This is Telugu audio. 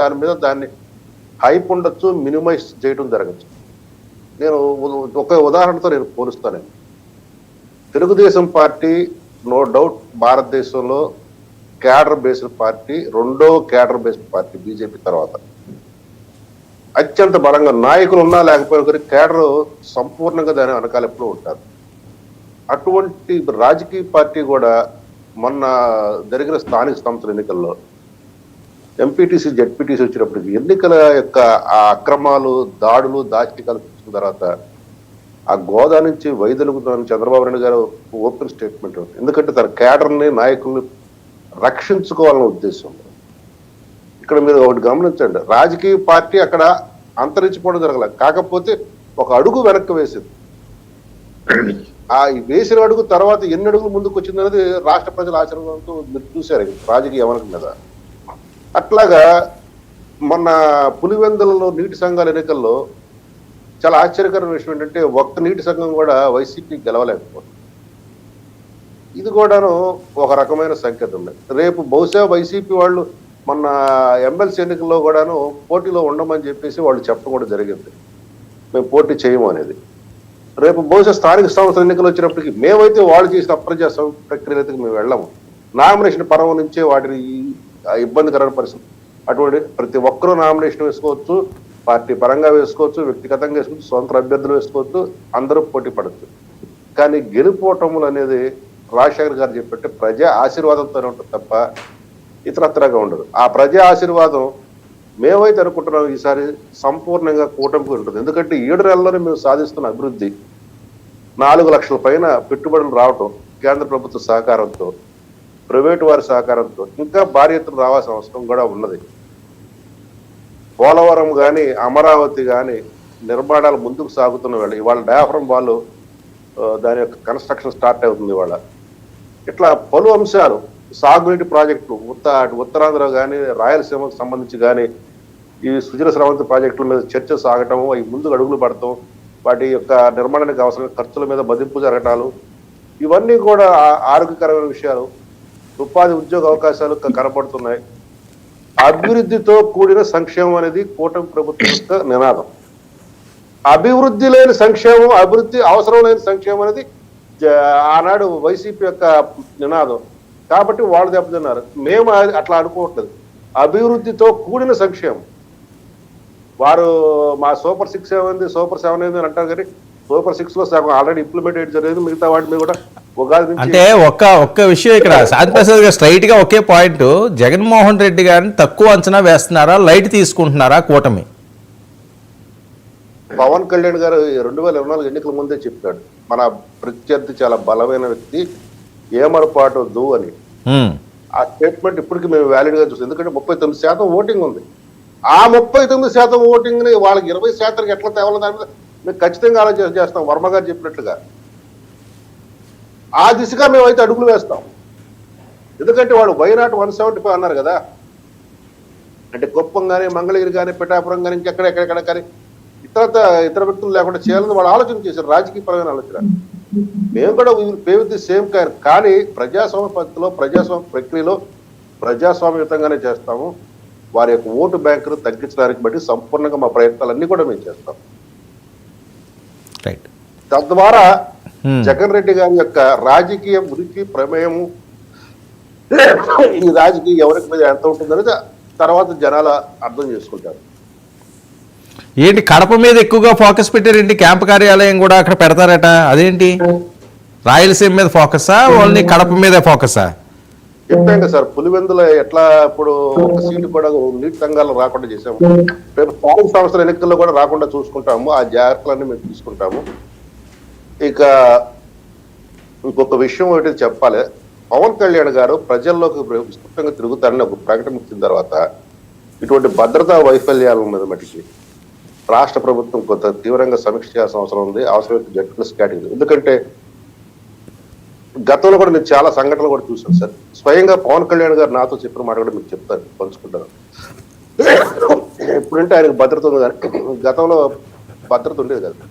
దాని మీద దాన్ని హైప్ ఉండొచ్చు, మినిమైజ్ చేయడం జరగచ్చు. నేను ఒక ఉదాహరణతో నేను పోలుస్తాను. తెలుగుదేశం పార్టీ నో డౌట్ భారతదేశంలో క్యాడర్ బేస్డ్ పార్టీ, రెండో క్యాడర్ బేస్డ్ పార్టీ బీజేపీ తర్వాత. అత్యంత బలంగా నాయకులు ఉన్నా లేకపోయినా కానీ క్యాడర్ సంపూర్ణంగా దాని వెనకాల ఎప్పుడూ ఉంటారు. అటువంటి రాజకీయ పార్టీ కూడా మొన్న జరిగిన స్థానిక సంస్థల ఎన్నికల్లో ఎంపీటీసీ, జెడ్పీటీసీ వచ్చినప్పటికీ ఎన్నికల యొక్క ఆ అక్రమాలు, దాడులు, దాష్టికాలు చూసిన తర్వాత ఆ గోదా నుంచి వైదొలుగుతున్న చంద్రబాబు నాయుడు గారు ఓపెన్ స్టేట్మెంట్. ఎందుకంటే తన క్యాడర్ని, నాయకుల్ని రక్షించుకోవాలనే ఉద్దేశం. ఇక్కడ మీరు ఒకటి గమనించండి, రాజకీయ పార్టీ అక్కడ అంతరించిపోవడం జరగల, కాకపోతే ఒక అడుగు వెనక్కి వేసింది. ఆ వేసిన అడుగు తర్వాత ఎన్ని అడుగులు ముందుకు వచ్చింది అనేది రాష్ట్ర ప్రజల ఆశీర్వాదంతో మీరు చూశారు రాజకీయ యవనక మీద. అట్లాగా మొన్న పులివెందులలో నీటి సంఘాల ఎన్నికల్లో చాలా ఆశ్చర్యకరమైన విషయం ఏంటంటే ఒక్క నీటి సంఘం కూడా వైసీపీ గెలవలేకపోతుంది. ఇది కూడాను ఒక రకమైన సంకేతం ఉంది. రేపు బహుశా వైసీపీ వాళ్ళు మొన్న ఎమ్మెల్సీ ఎన్నికల్లో కూడాను పోటీలో ఉండమని చెప్పేసి వాళ్ళు చెప్పడం కూడా జరిగింది, మేము పోటీ చేయము అనేది. రేపు బహుశా స్థానిక సంస్థల ఎన్నికలు వచ్చినప్పటికీ మేమైతే వాళ్ళు చేసిన అప్రజాస్వామ్య ప్రక్రియలకు మేము వెళ్ళాము. నామినేషన్ పర్వం నుంచే వాటిని ఇబ్బందికరమైన పరిస్థితి. అటువంటి ప్రతి ఒక్కరూ నామినేషన్ వేసుకోవచ్చు, పార్టీ పరంగా వేసుకోవచ్చు, వ్యక్తిగతంగా వేసుకోవచ్చు, స్వంత అభ్యర్థులు వేసుకోవచ్చు, అందరూ పోటీ పడచ్చు. కానీ గెలుపోవటములు అనేది రాజశేఖర్ గారు చెప్పినట్టే ప్రజా ఆశీర్వాదంతోనే ఉంటుంది తప్ప ఇతరత్రగా ఉండదు. ఆ ప్రజా ఆశీర్వాదం మేమైతే అనుకుంటున్నాం ఈసారి సంపూర్ణంగా కూటమికి ఉంటుంది. ఎందుకంటే 7 నెలల్లోనే మేము సాధిస్తున్న అభివృద్ధి, 4 లక్షల పైన పెట్టుబడులు రావటం కేంద్ర ప్రభుత్వ సహకారంతో, ప్రైవేటు వారి సహకారంతో ఇంకా భారీ ఎత్తున రావాల్సిన అవసరం కూడా ఉన్నది. పోలవరం కానీ, అమరావతి కానీ నిర్మాణాలు ముందుకు సాగుతున్న వేళ ఇవాళ డయాఫ్రమ్ వాళ్ళు దాని యొక్క కన్స్ట్రక్షన్ స్టార్ట్ అవుతుంది ఇవాళ. ఇట్లా పలు అంశాలు, సాగునీటి ప్రాజెక్టులు ఉత్తరాంధ్ర కానీ, రాయలసీమకు సంబంధించి కానీ ఈ సుజల స్రవంతి ప్రాజెక్టుల మీద చర్చ సాగటము, అవి ముందుకు అడుగులు పడటం, వాటి యొక్క నిర్మాణానికి అవసరమైన ఖర్చుల మీద మదింపు జరగటాలు, ఇవన్నీ కూడా ఆరోగ్యకరమైన విషయాలు. ఉపాధి, ఉద్యోగ అవకాశాలు కనపడుతున్నాయి. అభివృద్ధితో కూడిన సంక్షేమం అనేది కూటమి ప్రభుత్వం యొక్క నినాదం. అభివృద్ధి లేని సంక్షేమం, అభివృద్ధి అవసరం లేని సంక్షేమం అనేది ఆనాడు వైసీపీ యొక్క నినాదం. కాబట్టి వాళ్ళు దెబ్బతిన్నారు. మేము అట్లా అనుకోవట్లేదు. అభివృద్ధితో కూడిన సంక్షేమం. వారు మా సూపర్ 6 ఏమైంది, సూపర్ 7 అయింది అని అంటారు, కానీ సూపర్ 6 లో సగం ఆల్రెడీ ఇంప్లిమెంటేట్ జరిగింది. మిగతా వాటి మీద కూడా ఉగాది అంటే ఒక్క విషయం ఇక్కడ శాంతి ప్రసాద్ గారు స్ట్రైట్ గా ఒకే పాయింట్, జగన్మోహన్ రెడ్డి గారిని తక్కువ అంచనా వేస్తున్నారా, లైట్ తీసుకుంటున్నారా కూటమి? పవన్ కళ్యాణ్ గారు 2024 ఎన్నికల ముందే చెప్పాడు మన ప్రత్యర్థి చాలా బలమైన వ్యక్తి, ఏమరపాటు వద్దు అని. ఆ స్టేట్మెంట్ ఇప్పటికీ మేము వ్యాలిడ్ గా చూస్తాం. ఎందుకంటే 39% ఓటింగ్ ఉంది. ఆ 39% ఓటింగ్ ని వాళ్ళకి 20% ఎట్లా తేవాలో దాని మీద మేము ఖచ్చితంగా ఆలోచన చేస్తాం. వర్మ గారు చెప్పినట్లుగా ఆ దిశగా మేమైతే అడుగులు వేస్తాం. ఎందుకంటే వాళ్ళు వైనాట్ 175 అన్నారు కదా, అంటే కుప్పం కానీ, మంగళగిరి కానీ, పిఠాపురం కానీ, ఇంకెక్కడెక్కడ కానీ ఇతర వ్యక్తులు లేకుండా చేయాలని వాళ్ళు ఆలోచన చేశారు, రాజకీయపరమైన ఆలోచన. మేము కూడా పే విత్ ది సేమ్ కానీ ప్రజాస్వామ్య పద్ధతిలో, ప్రజాస్వామ్య ప్రక్రియలో ప్రజాస్వామ్యయుతంగానే చేస్తాము. వారి యొక్క ఓటు బ్యాంకును తగ్గించడానికి బట్టి సంపూర్ణంగా మా ప్రయత్నాలన్నీ కూడా మేము చేస్తాం. తద్వారా జగన్ రెడ్డి గారి యొక్క రాజకీయ ఉనికి, ప్రమేయము, ఈ రాజకీయ ఎవరికి మీద ఎంత ఉంటుందనేది తర్వాత జనాలు అర్థం చేసుకుంటారు. ఏంటి కడప మీద ఎక్కువగా ఫోకస్ పెట్టారేంటి? క్యాంప్ కార్యాలయం కూడా అక్కడ పెడతారట, అదేంటి? రాయలసీమ మీద ఫోకసా, ఓన్లీ కడప మీద ఫోకసా? చెప్పాం కదా సార్, పులివెందుల ఎట్లా ఇప్పుడు ఒక సీటు కూడా నీటి సంఘాలు రాకుండా చేసాము. రేపు స్థానిక సంస్థల ఎన్నికల్లో కూడా రాకుండా చూసుకుంటాము. ఆ జాగ్రత్తలన్నీ మేము తీసుకుంటాము. ఇక ఇంకొక విషయం ఒకటి చెప్పాలి. పవన్ కళ్యాణ్ గారు ప్రజల్లోకి విస్తృతంగా తిరుగుతారని ఒక ప్రకటన ఇచ్చిన తర్వాత ఇటువంటి భద్రతా వైఫల్యాల మీద మటుకి రాష్ట్ర ప్రభుత్వం కొంత తీవ్రంగా సమీక్ష చేయాల్సిన అవసరం ఉంది. అవసరమైతే జడ్ప్లస్ కేటగిరీ. ఎందుకంటే గతంలో కూడా నేను చాలా సంఘటనలు కూడా చూసాను సార్. స్వయంగా పవన్ కళ్యాణ్ గారు నాతో చెప్పిన మాట కూడా మీకు చెప్తాను, పంచుకుంటాను. ఎప్పుడంటే ఆయనకు భద్రత ఉంది కానీ గతంలో భద్రత ఉండేది కదా.